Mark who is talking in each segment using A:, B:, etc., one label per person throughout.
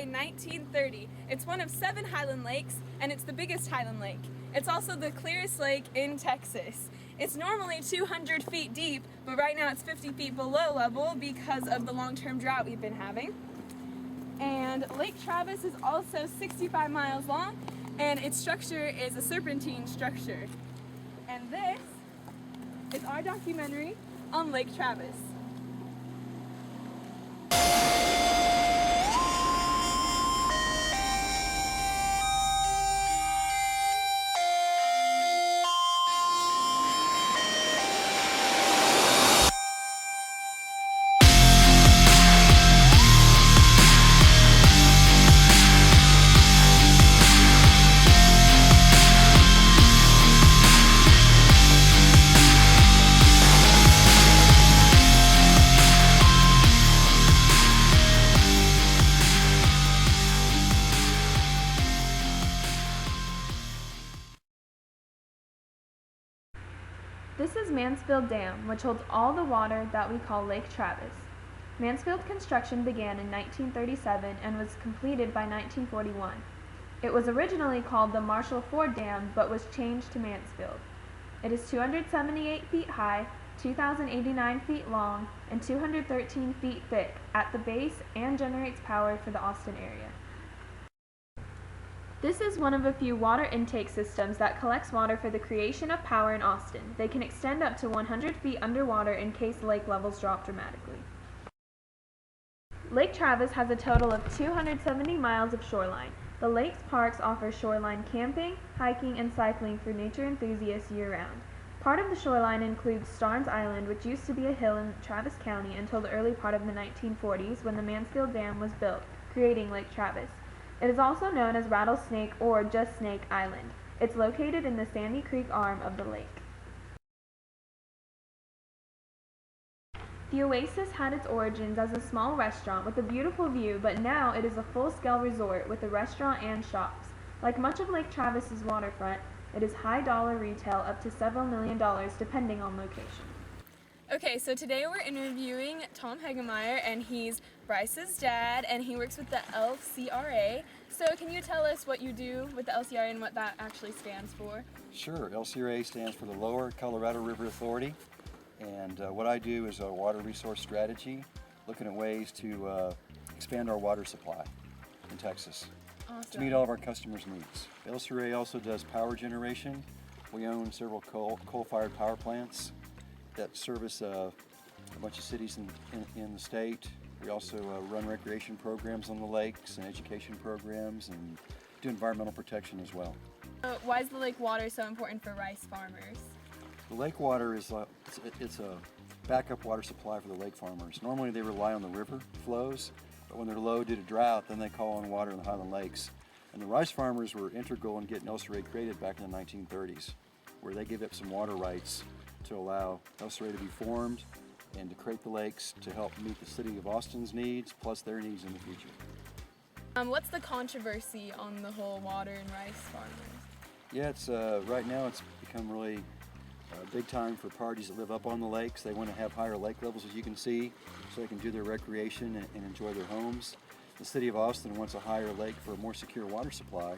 A: in 1930. It's one of 7 highland lakes, and it's the biggest highland lake. It's also the clearest lake in Texas. It's normally 200 feet deep, but right now it's 50 feet below level because of the long-term drought we've been having. And Lake Travis is also 65 miles long, and its structure is a serpentine structure. And this is our documentary on Lake Travis.
B: This is Mansfield Dam, which holds all the water that we call Lake Travis. Mansfield construction began in 1937 and was completed by 1941. It was originally called the Marshall Ford Dam, but was changed to Mansfield. It is 278 feet high, 2,089 feet long, and 213 feet thick at the base and generates power for the Austin area. This is one of a few water intake systems that collects water for the creation of power in Austin. They can extend up to 100 feet underwater in case lake levels drop dramatically. Lake Travis has a total of 270 miles of shoreline. The lake's parks offer shoreline camping, hiking, and cycling for nature enthusiasts year-round. Part of the shoreline includes Starnes Island, which used to be a hill in Travis County until the early part of the 1940s when the Mansfield Dam was built, creating Lake Travis. It is also known as Rattlesnake or just Snake Island. It's located in the Sandy Creek arm of the lake. The Oasis had its origins as a small restaurant with a beautiful view, but now it is a full-scale resort with a restaurant and shops. Like much of Lake Travis's waterfront, it is high-dollar retail up to several $million depending on location.
A: Okay, so today we're interviewing Tom Hegemeyer, and he's Bryce's dad, and he works with the LCRA. So can you tell us what you do with the LCRA and what that actually stands for?
C: Sure. LCRA stands for the Lower Colorado River Authority, and what I do is a water resource strategy, looking at ways to expand our water supply in Texas to meet all of our customers' needs. LCRA also does power generation. We own several coal-fired power plants that service a bunch of cities in the state. We also run recreation programs on the lakes and education programs and do environmental protection as well.
A: Why is the lake water so important for rice farmers?
C: The lake water is it's a backup water supply for the lake farmers. Normally they rely on the river flows, but when they're low due to drought, then they call on water in the Highland Lakes. And the rice farmers were integral in getting LCRA created back in the 1930s, where they gave up some water rights to allow LCRA to be formed and to create the lakes to help meet the city of Austin's needs, plus their needs in the future.
A: What's the controversy on the whole water and rice farmers?
C: Yeah, it's right now it's become really big time for parties that live up on the lakes. They want to have higher lake levels, as you can see, so they can do their recreation and enjoy their homes. The city of Austin wants a higher lake for a more secure water supply,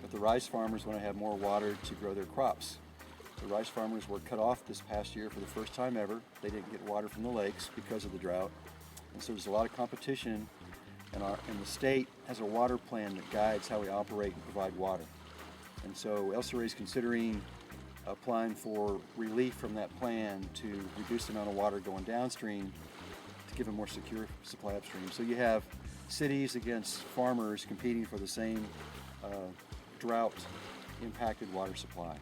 C: but the rice farmers want to have more water to grow their crops. The rice farmers were cut off this past year for the first time ever. They didn't get water from the lakes because of the drought. And so there's a lot of competition, and the state has a water plan that guides how we operate and provide water. And so LCRA is considering applying for relief from that plan to reduce the amount of water going downstream to give a more secure supply upstream. So you have cities against farmers competing for the same drought-impacted water supply.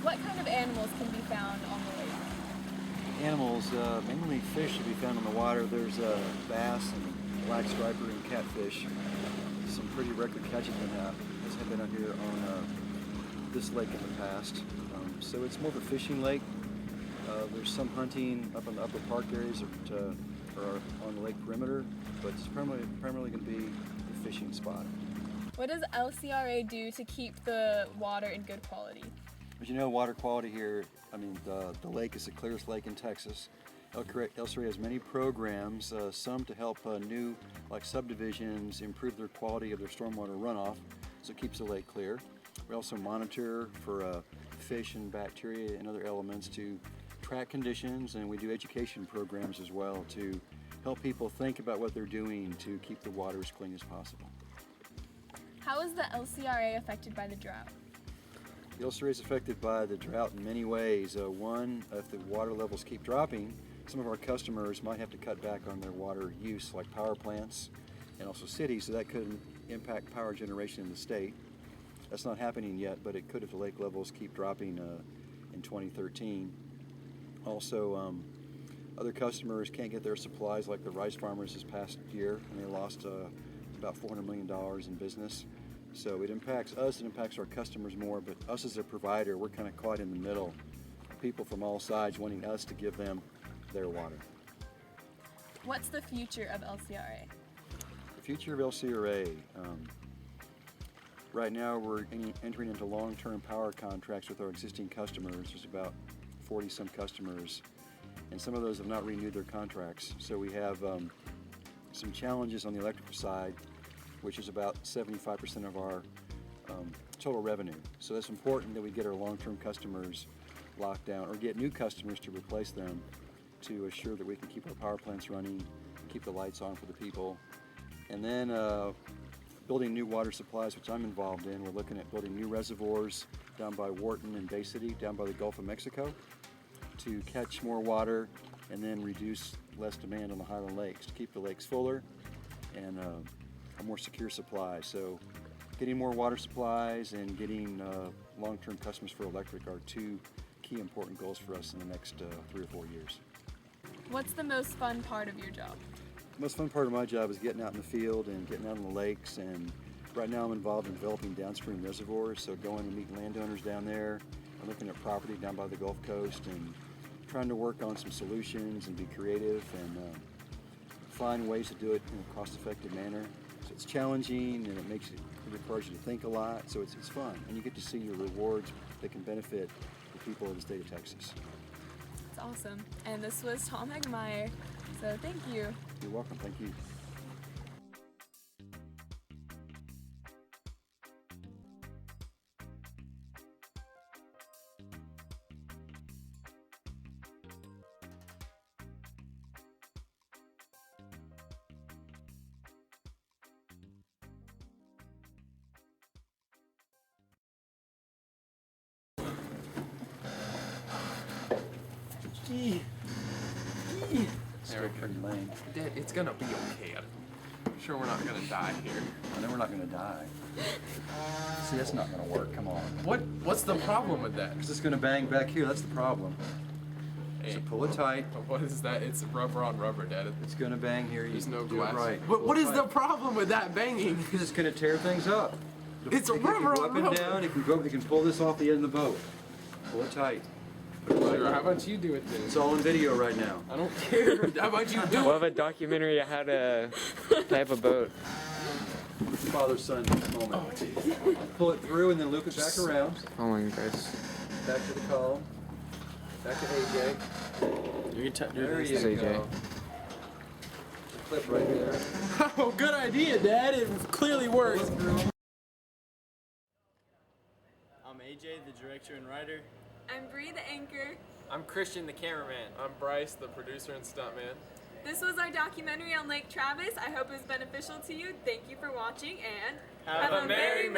A: What kind of animals can be found on the lake?
C: Animals, mainly fish to be found on the water. There's bass and black striper and catfish. Some pretty record catches have been out here on this lake in the past. So it's more of a fishing lake. There's some hunting up in the upper park areas or on the lake perimeter, but it's primarily going to be a fishing spot.
A: What does LCRA do to keep the water in good quality?
C: As you know, water quality here, I mean, the lake is the clearest lake in Texas, El Cerrito has many programs, some to help new like subdivisions improve their quality of their stormwater runoff, so it keeps the lake clear. We also monitor for fish and bacteria and other elements to track conditions, and we do education programs as well to help people think about what they're doing to keep the water as clean as possible.
A: How is the LCRA affected by the drought?
C: The El Cerrito is affected by the drought in many ways. One, if the water levels keep dropping, some of our customers might have to cut back on their water use, like power plants and also cities, so that could impact power generation in the state. That's not happening yet, but it could if the lake levels keep dropping in 2013. Also, other customers can't get their supplies, like the rice farmers this past year, and they lost about $400 million in business. So it impacts us, it impacts our customers more, but us as a provider, we're kind of caught in the middle. People from all sides wanting us to give them their water.
A: What's the future of LCRA?
C: The future of LCRA, right now we're entering into long-term power contracts with our existing customers. There's about 40 some customers, and some of those have not renewed their contracts. So we have some challenges on the electrical side, which is about 75% of our total revenue. So it's important that we get our long-term customers locked down, or get new customers to replace them, to assure that we can keep our power plants running, keep the lights on for the people. And then building new water supplies, which I'm involved in. We're looking at building new reservoirs down by Wharton and Bay City, down by the Gulf of Mexico, to catch more water and then reduce less demand on the Highland Lakes, to keep the lakes fuller and a more secure supply. So getting more water supplies and getting long-term customers for electric are two key important goals for us in the next 3 or 4 years.
A: What's the most fun part of your job?
C: The most fun part of my job is getting out in the field and getting out on the lakes, and right now I'm involved in developing downstream reservoirs, so going and meeting landowners down there and looking at property down by the Gulf Coast and trying to work on some solutions and be creative and find ways to do it in a cost-effective manner. So it's challenging, and it requires you to think a lot, so it's fun, and you get to see your rewards that can benefit the people of the state of Texas.
A: It's awesome. And this was Tom Hegmeyer, so thank you.
C: You're welcome, thank you. Still pretty lame.
D: Dad, it's gonna be okay. I'm sure we're not gonna die here.
C: I know we're not gonna die. See, that's not gonna work, come on.
D: What's the problem with that?
C: Because it's gonna bang back here, that's the problem.
D: Hey,
C: So pull it tight.
D: what is that? It's rubber on rubber, Dad.
C: It's gonna bang here.
D: There's no
C: do
D: glass.
C: it right.
D: What
C: Pull it
D: is the
C: tight.
D: problem with that banging?
C: Because it's gonna tear things up.
D: It's
C: It can
D: rubber
C: go
D: on
C: up and
D: rubber.
C: down. It can pull this off the end of the boat. Pull it tight.
D: Sure, how about you do it then?
C: It's all on video right now.
D: I don't care. How about you do
E: We'll
D: it?
E: have a documentary on how to type a boat.
C: Father-son moment. Pull it through and then loop it back around.
E: Oh my gosh.
C: Back to the column. Back to AJ. There you
E: This is AJ.
C: go. Clip right there.
D: Oh, good idea, Dad. It clearly works.
F: I'm AJ, the director and writer.
A: I'm Bree, the anchor.
F: I'm Christian, the cameraman.
D: I'm Bryce, the producer and stuntman.
A: This was our documentary on Lake Travis. I hope it was beneficial to you. Thank you for watching, and
F: Have a merry